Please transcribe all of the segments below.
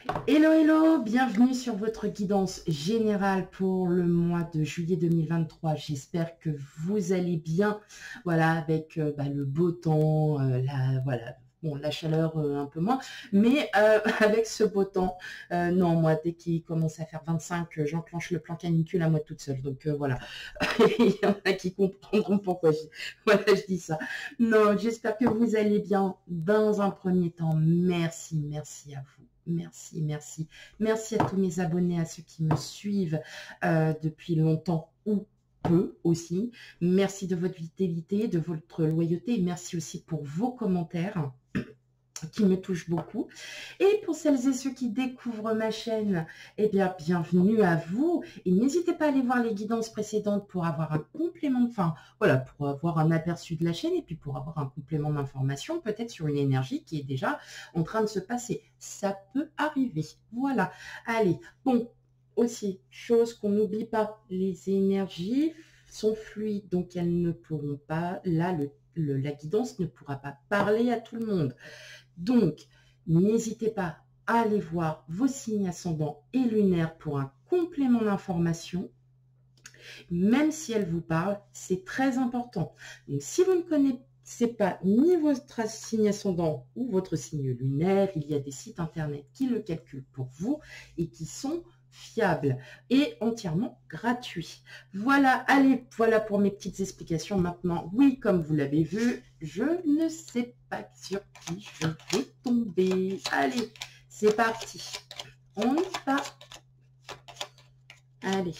Hello, hello, bienvenue sur votre guidance générale pour le mois de juillet 2023. J'espère que vous allez bien, voilà, avec le beau temps, la chaleur un peu moins, mais avec ce beau temps, non, moi, dès qu'il commence à faire 25, j'enclenche le plan canicule à moi toute seule. Donc voilà, il y en a qui comprendront pourquoi je dis ça. Non, j'espère que vous allez bien. Dans un premier temps, merci à vous. Merci. Merci à tous mes abonnés, à ceux qui me suivent depuis longtemps ou peu aussi. Merci de votre fidélité, de votre loyauté. Merci aussi pour vos commentaires qui me touchent beaucoup. Et pour celles et ceux qui découvrent ma chaîne, eh bien, bienvenue à vous. Et n'hésitez pas à aller voir les guidances précédentes pour avoir un complément, pour avoir un aperçu de la chaîne et puis pour avoir un complément d'information, peut-être sur une énergie qui est déjà en train de se passer. Ça peut arriver. Voilà. Allez, bon, aussi, chose qu'on n'oublie pas, les énergies sont fluides, donc elles ne pourront pas, là, la guidance ne pourra pas parler à tout le monde. Donc, n'hésitez pas à aller voir vos signes ascendants et lunaires pour un complément d'information. Même si elle vous parle, c'est très important. Donc, si vous ne connaissez pas ni votre signe ascendant ou votre signe lunaire, il y a des sites internet qui le calculent pour vous et qui sont fiables et entièrement gratuits. Voilà, allez, voilà pour mes petites explications. Maintenant, oui, comme vous l'avez vu, je ne sais pas sur qui je vais tomber. Allez, c'est parti. On y va. Allez.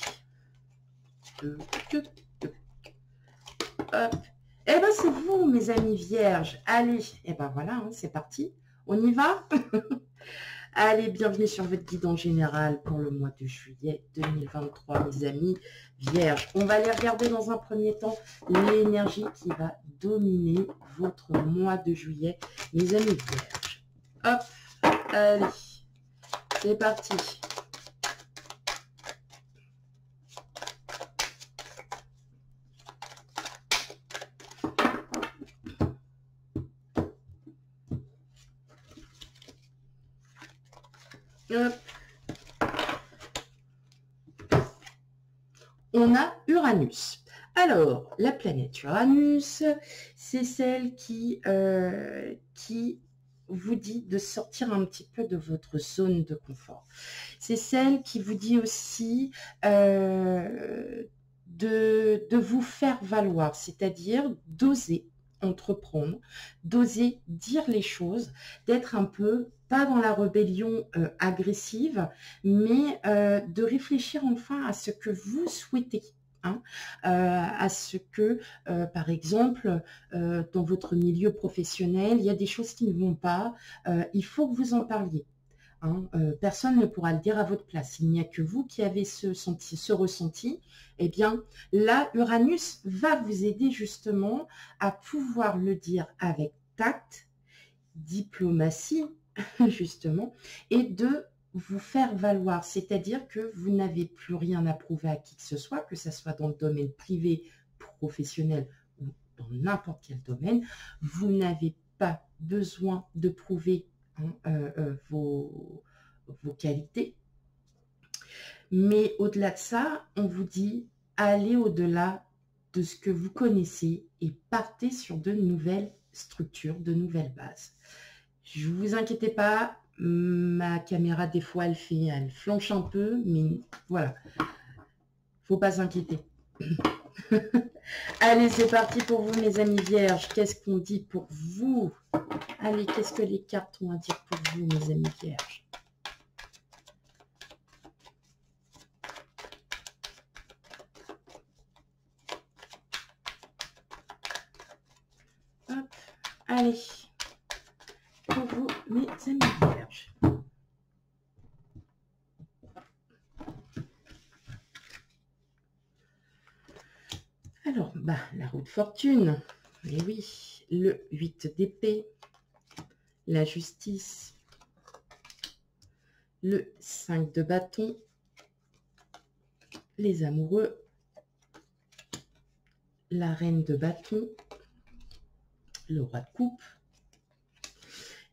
Hop. Eh ben, c'est vous, mes amis vierges. Allez, eh ben voilà, hein, c'est parti. On y va. Allez, bienvenue sur votre guide en général pour le mois de juillet 2023, mes amis vierges. On va aller regarder dans un premier temps l'énergie qui va dominer votre mois de juillet, mes amis vierges. Hop, allez, c'est parti. Hop. On a Uranus. Alors, la planète Uranus, c'est celle qui vous dit de sortir un petit peu de votre zone de confort. C'est celle qui vous dit aussi de vous faire valoir, c'est-à-dire d'oser entreprendre, d'oser dire les choses, d'être un peu, pas dans la rébellion agressive, mais de réfléchir enfin à ce que vous souhaitez. Hein, à ce que, par exemple, dans votre milieu professionnel, il y a des choses qui ne vont pas, il faut que vous en parliez. Hein, personne ne pourra le dire à votre place. Il n'y a que vous qui avez ce ressenti. Eh bien, là, Uranus va vous aider justement à pouvoir le dire avec tact, diplomatie, justement, et de vous faire valoir. C'est-à-dire que vous n'avez plus rien à prouver à qui que ce soit, que ce soit dans le domaine privé, professionnel ou dans n'importe quel domaine. Vous n'avez pas besoin de prouver vos qualités. Mais au-delà de ça, on vous dit, allez au-delà de ce que vous connaissez et partez sur de nouvelles structures, de nouvelles bases. Je vous inquiétez pas, ma caméra des fois elle flanche un peu, mais voilà, faut pas s'inquiéter. Allez, c'est parti pour vous, mes amis vierges. Qu'est-ce qu'on dit pour vous? Allez, qu'est-ce que les cartes ont à dire pour vous, mes amis vierges? Hop, allez, pour vous, mes amis vierges. Alors, la roue de fortune, et oui, le 8 d'épée, la justice, le 5 de bâton, les amoureux, la reine de bâton, le roi de coupe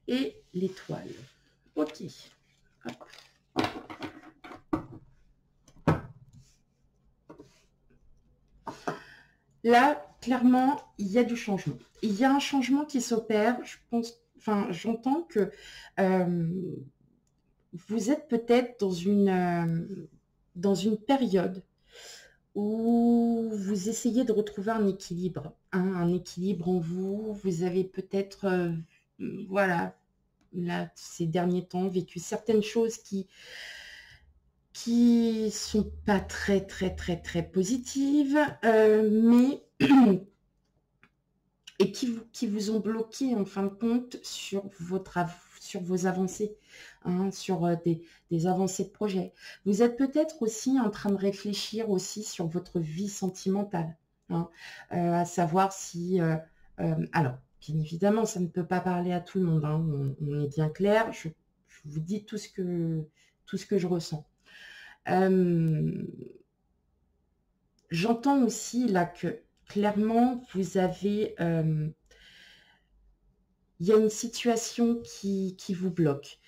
et l'étoile. Ok, Là, clairement, il y a du changement. Il y a un changement qui s'opère. Je pense, enfin, j'entends que vous êtes peut-être dans une période où vous essayez de retrouver un équilibre, hein, un équilibre en vous. Vous avez peut-être, voilà, là, ces derniers temps, vécu certaines choses qui sont pas très, très, très, très positives, mais et qui vous ont bloqué en fin de compte sur sur vos avancées, hein, sur des avancées de projet. Vous êtes peut-être aussi en train de réfléchir aussi sur votre vie sentimentale, hein, à savoir si... alors, bien évidemment, ça ne peut pas parler à tout le monde, hein, on est bien clair, je vous dis tout ce que je ressens. J'entends aussi là que clairement, vous avez... il y a une situation qui vous bloque,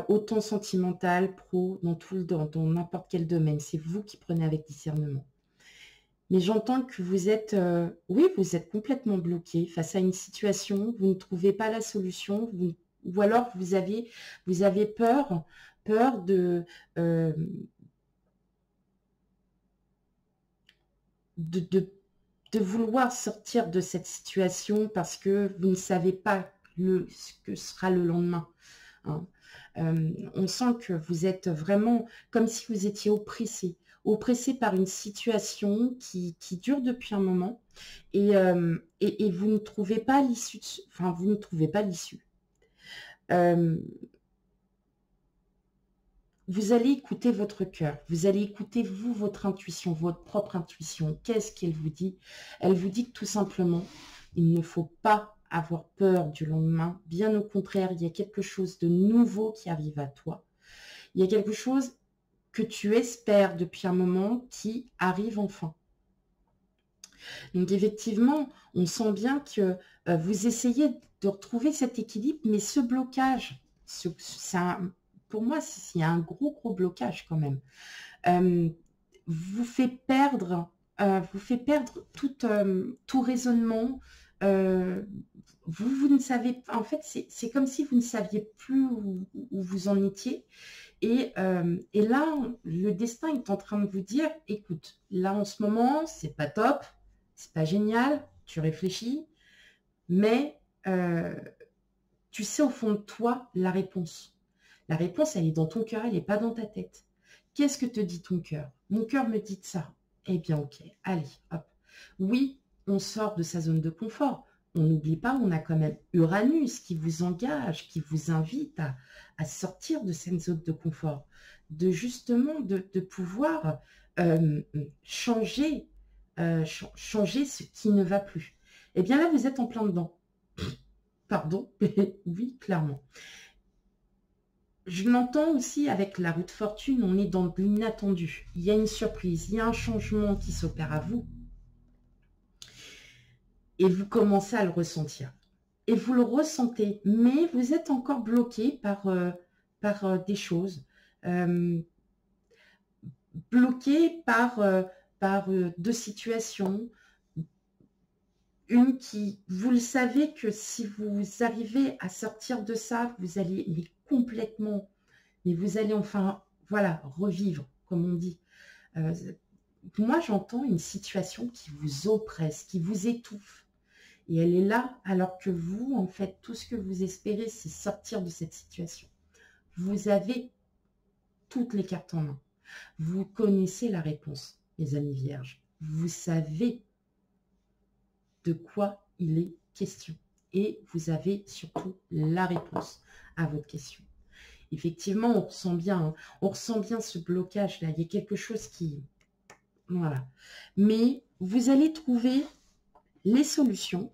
autant sentimental, pro, dans n'importe quel domaine. C'est vous qui prenez avec discernement. Mais j'entends que vous êtes, oui, vous êtes complètement bloqué face à une situation, vous ne trouvez pas la solution, ou alors vous avez peur euh, de, de, de vouloir sortir de cette situation parce que vous ne savez pas ce que sera le lendemain, hein. On sent que vous êtes vraiment comme si vous étiez oppressé par une situation qui dure depuis un moment et vous ne trouvez pas l'issue, enfin vous ne trouvez pas l'issue. Vous allez écouter votre cœur, vous allez écouter vous, votre intuition, votre propre intuition. Qu'est-ce qu'elle vous dit? Elle vous dit que tout simplement, il ne faut pas avoir peur du lendemain. Bien au contraire, il y a quelque chose de nouveau qui arrive à toi. Il y a quelque chose que tu espères depuis un moment qui arrive enfin. Donc effectivement, on sent bien que vous essayez de retrouver cet équilibre, mais ce blocage, pour moi, il y a un gros blocage quand même. Vous fait perdre tout raisonnement. Vous ne savez pas, en fait, c'est comme si vous ne saviez plus où vous en étiez. Et là, le destin est en train de vous dire, écoute, là en ce moment, c'est pas top, c'est pas génial, tu réfléchis, mais tu sais au fond de toi la réponse. La réponse, elle est dans ton cœur, elle n'est pas dans ta tête. Qu'est-ce que te dit ton cœur? Mon cœur me dit de ça. Eh bien, ok, allez, hop. Oui, on sort de sa zone de confort. On n'oublie pas, on a quand même Uranus qui vous engage, qui vous invite à sortir de cette zone de confort, de justement de pouvoir changer ce qui ne va plus. Eh bien là, vous êtes en plein dedans. Pardon, oui, clairement. Je l'entends aussi avec la roue de fortune, on est dans l'inattendu. Il y a une surprise, il y a un changement qui s'opère à vous. Et vous commencez à le ressentir. Et vous le ressentez, mais vous êtes encore bloqué par des choses. Bloqué par deux situations. Une qui, vous le savez que si vous arrivez à sortir de ça, vous allez complètement, mais vous allez enfin, voilà, revivre, comme on dit. Moi, j'entends une situation qui vous oppresse, qui vous étouffe. Et elle est là, alors que vous, en fait, tout ce que vous espérez, c'est sortir de cette situation. Vous avez toutes les cartes en main. Vous connaissez la réponse, mes amis vierges. Vous savez de quoi il est question. Et vous avez surtout la réponse à votre question. Effectivement, on ressent bien ce blocage-là. Il y a quelque chose qui... Voilà. Mais vous allez trouver les solutions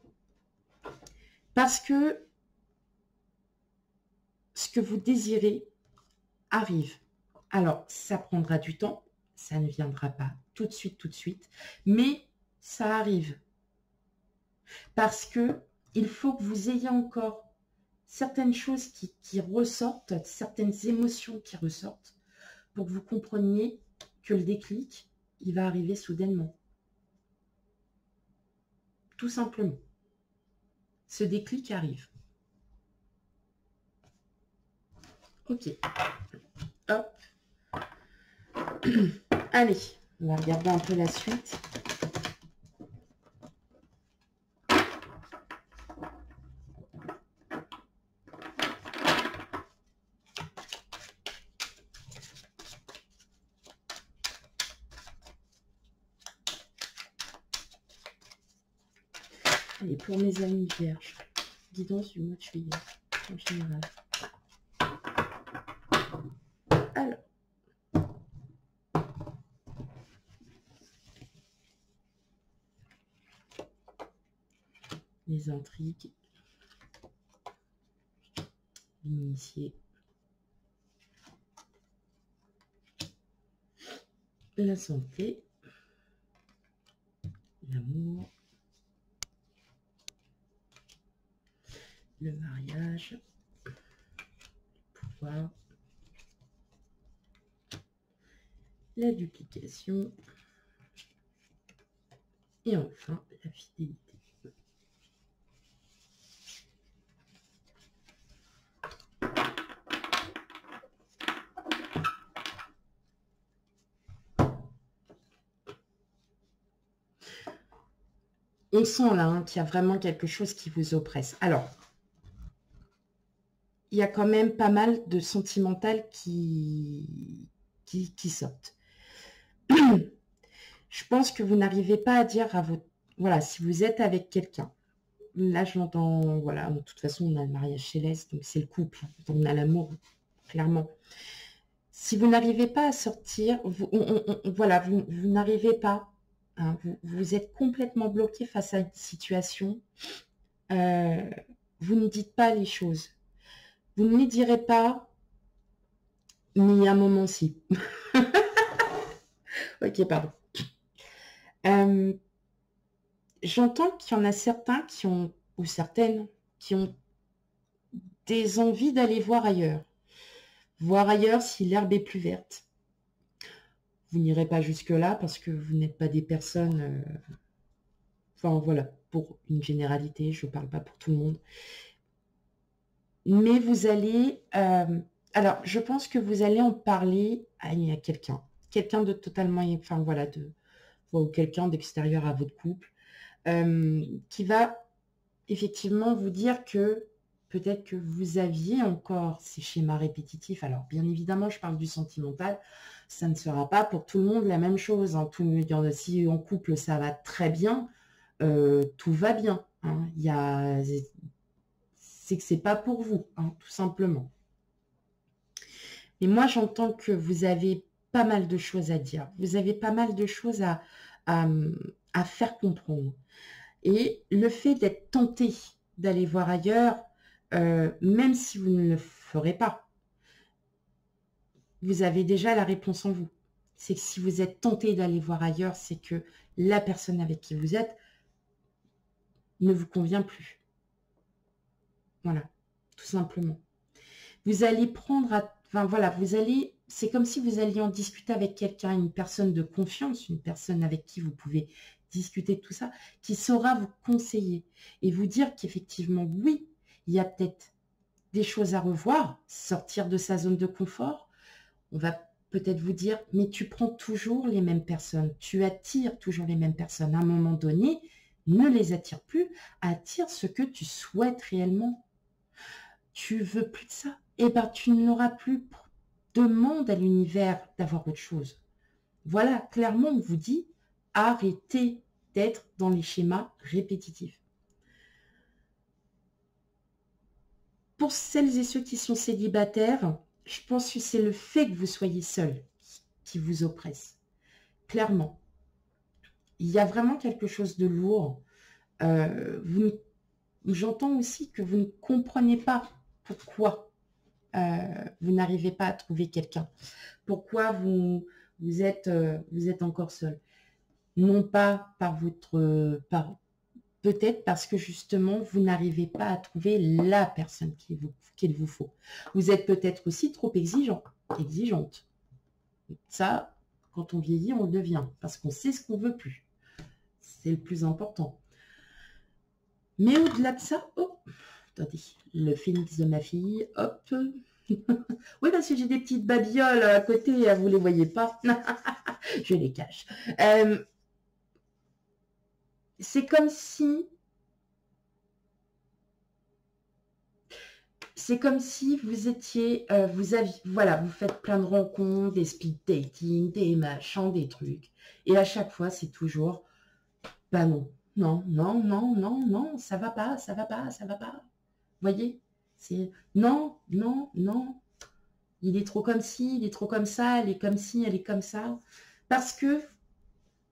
parce que ce que vous désirez arrive. Alors, ça prendra du temps. Ça ne viendra pas tout de suite. Mais ça arrive. Parce que il faut que vous ayez encore certaines choses qui ressortent, certaines émotions qui ressortent, pour que vous compreniez que le déclic, il va arriver soudainement. Tout simplement. Ce déclic arrive. Ok. Hop. Allez, on va regarder un peu la suite. Allez, pour mes amis vierges, guidance du mois de juillet, en général. Alors, les intrigues, l'initié, la santé, l'amour, le mariage, le pouvoir, la duplication et enfin la fidélité. On sent là hein, qu'il y a vraiment quelque chose qui vous oppresse. Alors, il y a quand même pas mal de sentimental qui sortent. Je pense que vous n'arrivez pas à dire à votre... Voilà, si vous êtes avec quelqu'un, là je l'entends, voilà, de toute façon on a le mariage céleste, donc c'est le couple, on a l'amour, clairement. Si vous n'arrivez pas à sortir, voilà, vous n'arrivez pas, hein, vous êtes complètement bloqué face à une situation, vous ne dites pas les choses. Vous ne les direz pas, mais il y a un moment si. Ok, pardon. J'entends qu'il y en a certains qui ont, ou certaines, qui ont des envies d'aller voir ailleurs. Voir ailleurs si l'herbe est plus verte. Vous n'irez pas jusque-là parce que vous n'êtes pas des personnes... Enfin, voilà, pour une généralité, je ne parle pas pour tout le monde. Mais vous allez... alors, je pense que vous allez en parler à quelqu'un. Quelqu'un de totalement... Enfin, voilà, ou quelqu'un d'extérieur à votre couple. Qui va effectivement vous dire que peut-être que vous aviez encore ces schémas répétitifs. Alors, bien évidemment, je parle du sentimental. Ça ne sera pas pour tout le monde la même chose. Hein. Si en couple, ça va très bien, tout va bien. Hein. C'est que c'est pas pour vous, hein, tout simplement. Et moi, j'entends que vous avez pas mal de choses à dire. Vous avez pas mal de choses à faire comprendre. Et le fait d'être tenté d'aller voir ailleurs, même si vous ne le ferez pas, vous avez déjà la réponse en vous. C'est que si vous êtes tenté d'aller voir ailleurs, c'est que la personne avec qui vous êtes ne vous convient plus. Voilà, tout simplement. Vous allez enfin voilà, c'est comme si vous alliez en discuter avec quelqu'un, une personne de confiance, une personne avec qui vous pouvez discuter de tout ça, qui saura vous conseiller et vous dire qu'effectivement, oui, il y a peut-être des choses à revoir, sortir de sa zone de confort. On va peut-être vous dire, mais tu prends toujours les mêmes personnes, tu attires toujours les mêmes personnes. À un moment donné, ne les attire plus, attire ce que tu souhaites réellement. Tu veux plus de ça, eh bien tu n'auras plus. Demande à l'univers d'avoir autre chose. Voilà, clairement, on vous dit, arrêtez d'être dans les schémas répétitifs. Pour celles et ceux qui sont célibataires, je pense que c'est le fait que vous soyez seul qui vous oppresse. Clairement. Il y a vraiment quelque chose de lourd. J'entends aussi que vous ne comprenez pas pourquoi vous n'arrivez pas à trouver quelqu'un. Pourquoi vous êtes encore seul. Non pas par Peut-être parce que justement, vous n'arrivez pas à trouver la personne qu'il vous faut. Vous êtes peut-être aussi trop exigeante. Ça, quand on vieillit, on le devient, parce qu'on sait ce qu'on veut plus. C'est le plus important. Mais au-delà de ça, oh, attendez, le phénix de ma fille, hop. Oui, parce que j'ai des petites babioles à côté, vous les voyez pas. Je les cache. C'est comme si... C'est comme si vous étiez, voilà, vous faites plein de rencontres, des speed dating, des machins, des trucs. Et à chaque fois, c'est toujours, bah non, non, non, non, non, non, ça va pas, ça va pas, ça va pas. Vous voyez? C'est non, non, non. Il est trop comme ci, il est trop comme ça, elle est comme ci, elle est comme ça. Parce que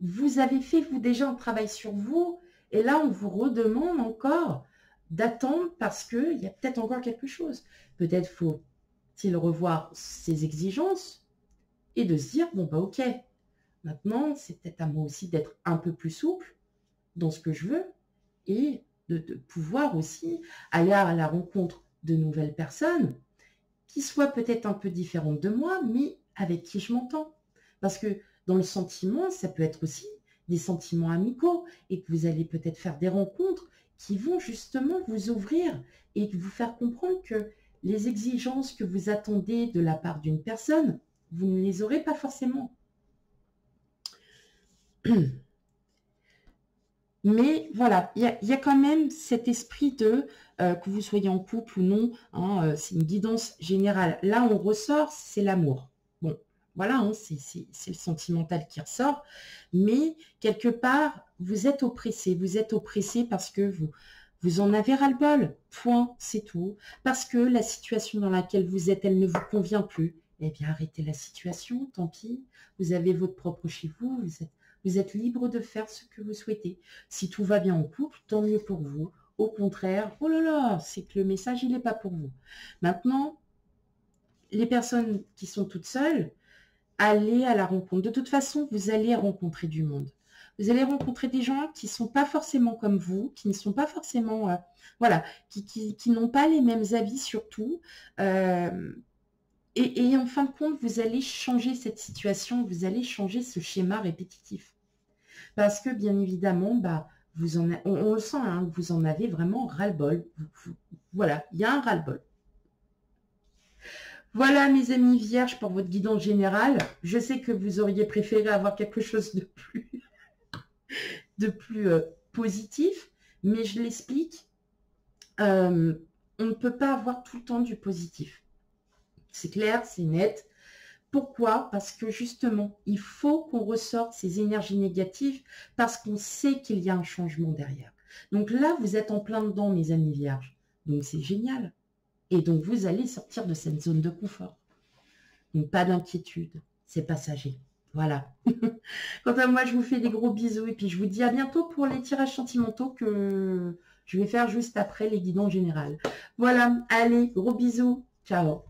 vous avez fait, vous, déjà un travail sur vous. Et là, on vous redemande encore d'attendre parce qu'il y a peut-être encore quelque chose. Peut-être faut-il revoir ses exigences et de se dire, bon, bah ok, maintenant, c'est peut-être à moi aussi d'être un peu plus souple dans ce que je veux et de pouvoir aussi aller à la rencontre de nouvelles personnes qui soient peut-être un peu différentes de moi, mais avec qui je m'entends. Parce que dans le sentiment, ça peut être aussi des sentiments amicaux et que vous allez peut-être faire des rencontres qui vont justement vous ouvrir et vous faire comprendre que les exigences que vous attendez de la part d'une personne, vous ne les aurez pas forcément. Mais voilà, il y a quand même cet esprit de, que vous soyez en couple ou non, hein, c'est une guidance générale. Là, on ressort, c'est l'amour. Bon, voilà, hein, c'est le sentimental qui ressort. Mais quelque part, vous êtes oppressé. Vous êtes oppressé parce que vous en avez ras-le-bol. Point, c'est tout. Parce que la situation dans laquelle vous êtes, elle ne vous convient plus. Eh bien, arrêtez la situation, tant pis. Vous avez votre propre chez vous, vous êtes libre de faire ce que vous souhaitez. Si tout va bien en couple, tant mieux pour vous. Au contraire, oh là là, c'est que le message, il n'est pas pour vous. Maintenant, les personnes qui sont toutes seules, allez à la rencontre. De toute façon, vous allez rencontrer du monde. Vous allez rencontrer des gens qui ne sont pas forcément comme vous, qui ne sont pas forcément... voilà, qui n'ont pas les mêmes avis surtout. Et en fin de compte, vous allez changer cette situation, vous allez changer ce schéma répétitif. Parce que, bien évidemment, bah, on le sent, hein, vous en avez vraiment ras-le-bol. Voilà, il y a un ras-le-bol. Voilà, mes amis vierges, pour votre guidance générale. Je sais que vous auriez préféré avoir quelque chose de plus positif, mais je l'explique. On ne peut pas avoir tout le temps du positif. C'est clair, c'est net. Pourquoi? Parce que justement, il faut qu'on ressorte ces énergies négatives parce qu'on sait qu'il y a un changement derrière. Donc là, vous êtes en plein dedans, mes amis vierges. Donc c'est génial. Et donc vous allez sortir de cette zone de confort. Donc pas d'inquiétude, c'est passager. Voilà. Quant à moi, je vous fais des gros bisous et puis je vous dis à bientôt pour les tirages sentimentaux que je vais faire juste après les guidons généraux. Voilà, allez, gros bisous. Ciao.